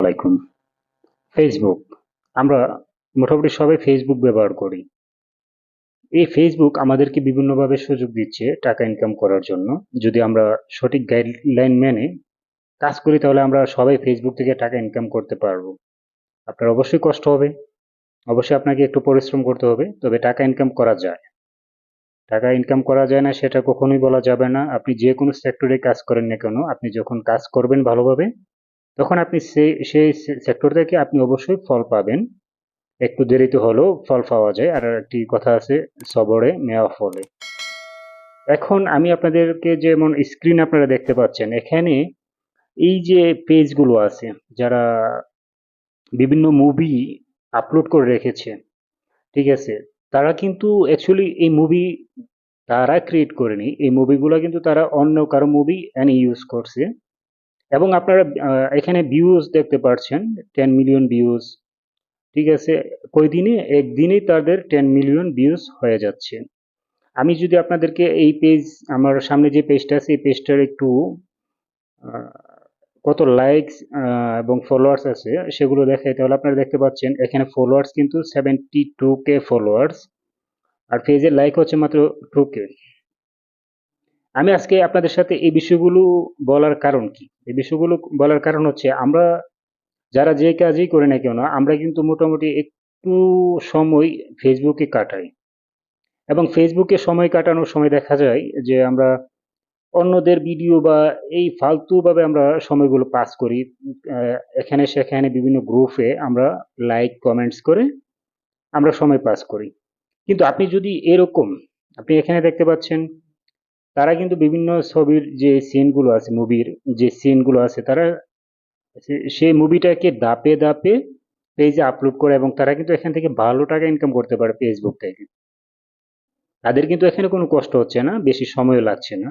আলাইকুম। ফেসবুক, আমরা মোটামুটি সবাই ফেসবুক ব্যবহার করি। এই ফেসবুক আমাদেরকে বিভিন্নভাবে সুযোগ দিচ্ছে টাকা ইনকাম করার জন্য। যদি আমরা সঠিক গাইডলাইন মেনে কাজ করি তাহলে আমরা সবাই ফেসবুক থেকে টাকা ইনকাম করতে পারবো। আপনার অবশ্যই কষ্ট হবে, অবশ্যই আপনাকে একটু পরিশ্রম করতে হবে, তবে টাকা ইনকাম করা যায়। টাকা ইনকাম করা যায় না সেটা কখনোই বলা যাবে না। আপনি যে কোনো সেক্টরে কাজ করেন না কেন, আপনি যখন কাজ করবেন ভালোভাবে তখন আপনি সেই সেক্টর থেকে আপনি অবশ্যই ফল পাবেন। একটু দেরিতে হলেও ফল পাওয়া যায়। আর একটি কথা আছে, সবরে মেওয়া ফলে। এখন আমি আপনাদেরকে যেমন স্ক্রিন আপনারা দেখতে পাচ্ছেন, এখানে এই যে পেজগুলো আছে, যারা বিভিন্ন মুভি আপলোড করে রেখেছে, ঠিক আছে, তারা কিন্তু অ্যাকচুয়ালি এই মুভি তারা ক্রিয়েট করেনি। এই মুভিগুলো কিন্তু তারা অন্য কারো মুভি এনে ইউজ করছে। এবং আপনারা এখানে ভিউজ দেখতে পাচ্ছেন, 10 মিলিয়ন ভিউজ। ঠিক আছে, কয়দিনে একদিনেই তাদের 10 মিলিয়ন ভিউজ হয়ে যাচ্ছে। আমি যদি আপনাদেরকে এই পেজ, আমার সামনে যে পেজটা আছে এই পেজটার একটু আহ, কত লাইকস এবং ফলোয়ার্স আছে সেগুলো দেখাই, তাহলে আপনারা দেখতে পাচ্ছেন এখানে ফলোয়ার্স কিন্তু 72K ফলোয়ার্স, আর পেজের লাইক হচ্ছে মাত্র 2K। আমি আজকে আপনাদের সাথে এই বিষয়গুলো বলার কারণ কি, এই বিষয়গুলো বলার কারণ হচ্ছে আমরা যারা যে কাজই করি না কেন, আমরা কিন্তু মোটামুটি একটু সময় ফেসবুকে কাটাই। এবং ফেসবুকে সময় কাটানোর সময় দেখা যায় যে আমরা অন্যদের ভিডিও বা এই ফালতু ভাবে আমরা সময়গুলো পাস করি। এখানে সেখানে বিভিন্ন গ্রুপে আমরা লাইক কমেন্টস করে আমরা সময় পাস করি। কিন্তু আপনি যদি এরকম, আপনি এখানে দেখতে পাচ্ছেন তারা কিন্তু বিভিন্ন ছবির যে সিনগুলো আছে, মুভির যে সিনগুলো আছে, তারা সেই মুভিটাকে ধাপে ধাপে পেজে আপলোড করে এবং তারা কিন্তু এখান থেকে ভালো টাকা ইনকাম করতে পারে ফেসবুক থেকে। তাদের কিন্তু এখানে কোনো কষ্ট হচ্ছে না, বেশি সময় লাগছে না।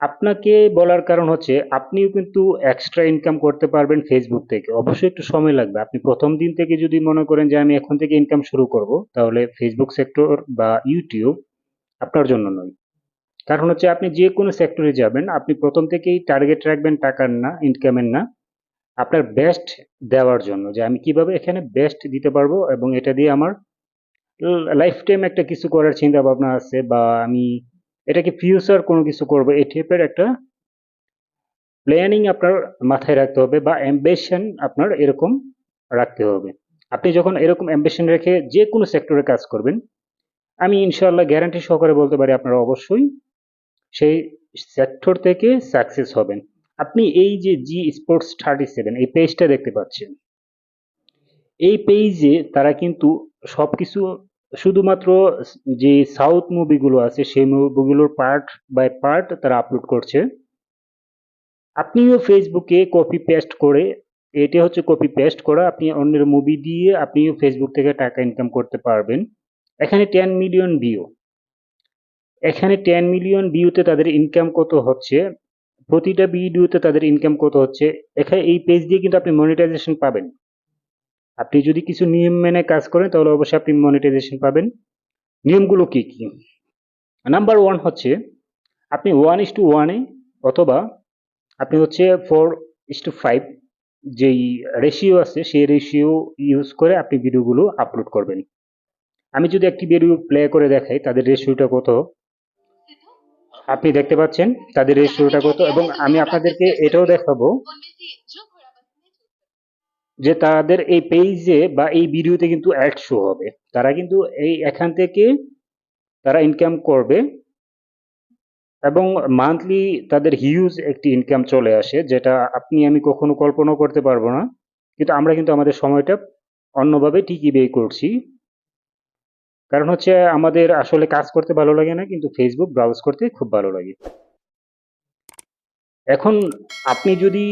আপনাকে বলার কারণ হচ্ছে আপনিও কিন্তু এক্সট্রা ইনকাম করতে পারবেন ফেসবুক থেকে। অবশ্যই একটু সময় লাগবে। আপনি প্রথম দিন থেকে যদি মনে করেন যে আমি এখন থেকে ইনকাম শুরু করব, তাহলে ফেসবুক সেক্টর বা ইউটিউব আপনার জন্য নয়। কারণ হচ্ছে আপনি যে কোনো সেক্টরে যাবেন, আপনি প্রথম থেকেই টার্গেট রাখবেন টাকার না, ইনকামের না, আপনার বেস্ট দেওয়ার জন্য, যে আমি কিভাবে এখানে বেস্ট দিতে পারবো এবং এটা দিয়ে আমার লাইফ টাইম একটা কিছু করার চিন্তা ভাবনা আছে, বা আমি এটাকে ফিউচার কোনো কিছু করবো, এই টাইপের একটা প্ল্যানিং আপনার মাথায় রাখতে হবে, বা অ্যাম্বিশন আপনার এরকম রাখতে হবে। আপনি যখন এরকম অ্যাম্বিশন রেখে যে কোনো সেক্টরে কাজ করবেন, আমি ইনশাআল্লাহ গ্যারান্টি সহকারে বলতে পারি আপনারা অবশ্যই সেই সেক্টর থেকে সাকসেস হবেন। আপনি এই যে জি স্পোর্টস 37 এই পেজটা দেখতে পাচ্ছেন, এই পেজে তারা কিন্তু সবকিছু শুধুমাত্র যে সাউথ মুভিগুলো আছে সেই মুভিগুলোর পার্ট বাই পার্ট তারা আপলোড করছে। আপনিও ফেসবুকে কপি পেস্ট করে, এটা হচ্ছে কপি পেস্ট করা, আপনি অন্যের মুভি দিয়ে আপনিও ফেসবুক থেকে টাকা ইনকাম করতে পারবেন। এখানে 10 মিলিয়ন ভিউ, এখানে 10 মিলিয়ন ভিউতে তাদের ইনকাম কত হচ্ছে, প্রতিটা ভিডিওতে তাদের ইনকাম কত হচ্ছে। এখানে এই পেজ দিয়ে কিন্তু আপনি মনিটাইজেশন পাবেন। আপনি যদি কিছু নিয়ম মেনে কাজ করেন তাহলে অবশ্যই আপনি মনিটাইজেশন পাবেন। নিয়মগুলো কি কি? নাম্বার ওয়ান হচ্ছে আপনি 1:1 অথবা আপনি হচ্ছে 4:5 যেই রেশিও আছে সেই রেশিও ইউজ করে আপনি ভিডিওগুলো আপলোড করবেন। আমি যদি একটি ভিডিও প্লে করে দেখাই তাদের রেশিওটা কত, আপনি দেখতে পাচ্ছেন তাদের রেশিওটা কত, এবং আমি আপনাদেরকে এটাও দেখাবো যে তাদের এই পেজে বা এই ভিডিওতে কিন্তু অ্যাড শো হবে। তারা কিন্তু এখান থেকে তারা ইনকাম করবে এবং মান্থলি তাদের হিউজ একটি ইনকাম চলে আসে, যেটা আপনি আমি কখনো কল্পনা করতে পারবো না। কিন্তু আমরা কিন্তু আমাদের সময়টা অন্যভাবে ঠিকই ব্যয় করছি। কারণ হচ্ছে আমাদের আসলে কাজ করতে ভালো লাগে না, কিন্তু ফেসবুক ব্রাউজ করতে খুব ভালো লাগে। এখন আপনি যদি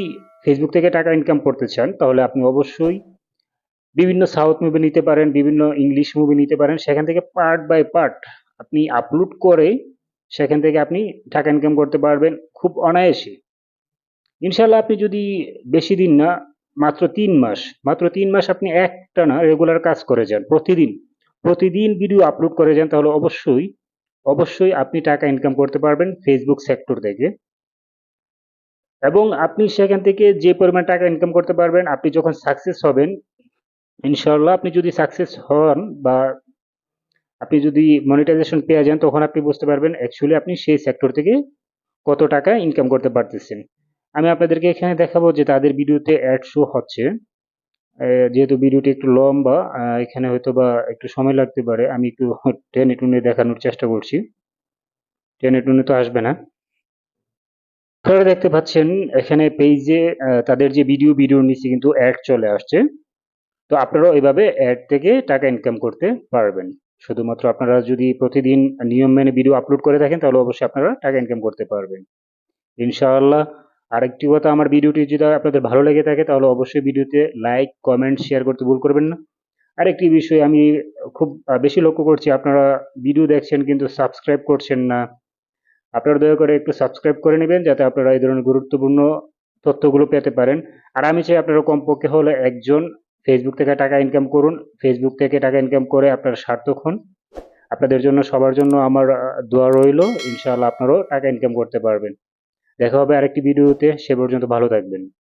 ফেসবুক থেকে টাকা ইনকাম করতে চান তাহলে আপনি অবশ্যই বিভিন্ন সাউথ মুভি নিতে পারেন, বিভিন্ন ইংলিশ মুভি নিতে পারেন, সেখান থেকে পার্ট বাই পার্ট আপনি আপলোড করে সেখান থেকে আপনি টাকা ইনকাম করতে পারবেন খুব অনায়াসে। ইনশাল্লাহ আপনি যদি বেশি দিন না, মাত্র 3 মাস আপনি একটানা রেগুলার কাজ করে যান, প্রতিদিন প্রতিদিন ভিডিও আপলোড করে যান, তাহলে অবশ্যই অবশ্যই আপনি টাকা ইনকাম করতে পারবেন ফেসবুক সেক্টর থেকে। এবং আপনি সেখান থেকে যে পরিমাণ টাকা ইনকাম করতে পারবেন, আপনি যখন সাকসেস হবেন, ইনশাআল্লাহ আপনি যদি সাকসেস হন বা আপনি যদি মনিটাইজেশন পেয়ে যান, তখন আপনি বুঝতে পারবেন অ্যাকচুয়ালি আপনি সেই সেক্টর থেকে কত টাকা ইনকাম করতে পারতেছেন। আমি আপনাদেরকে এখানে দেখাবো যে তাদের ভিডিওতে অ্যাড শো হচ্ছে। যেহেতু ভিডিওটি একটু লম্বা, এখানে হয়তো বা একটু সময় লাগতে পারে, আমি একটু টেনে টুনে দেখানোর চেষ্টা করছি। টেনে টুনে তো আসবে না। আপনারা দেখতে পাচ্ছেন এখানে পেজে তাদের যে ভিডিওর নিচে কিন্তু অ্যাড চলে আসছে। তো আপনারাও এভাবে অ্যাড থেকে টাকা ইনকাম করতে পারবেন। শুধুমাত্র আপনারা যদি প্রতিদিন নিয়ম মেনে ভিডিও আপলোড করে থাকেন, তাহলে অবশ্যই আপনারা টাকা ইনকাম করতে পারবেন ইনশাআল্লাহ। আরেকটি কথা, আমার ভিডিওটি যদি আপনাদের ভালো লেগে থাকে, তাহলে অবশ্যই ভিডিওতে লাইক, কমেন্ট, শেয়ার করতে ভুল করবেন না। আরেকটি বিষয় আমি খুব বেশি লক্ষ্য করছি, আপনারা ভিডিও দেখছেন কিন্তু সাবস্ক্রাইব করছেন না। আপনারা দয়া করে একটু সাবস্ক্রাইব করে নেবেন, যাতে আপনারা এই ধরনের গুরুত্বপূর্ণ তথ্যগুলো পেতে পারেন। আর আমি চাই আপনারা কমপক্ষে হলে একজন ফেসবুক থেকে টাকা ইনকাম করুন। ফেসবুক থেকে টাকা ইনকাম করে আপনারা সার্থক হন। আপনাদের জন্য, সবার জন্য আমার দোয়া রইলো। ইনশাআল্লাহ আপনারাও টাকা ইনকাম করতে পারবেন। দেখা হবে আরেকটি ভিডিওতে। সে পর্যন্ত ভালো থাকবেন।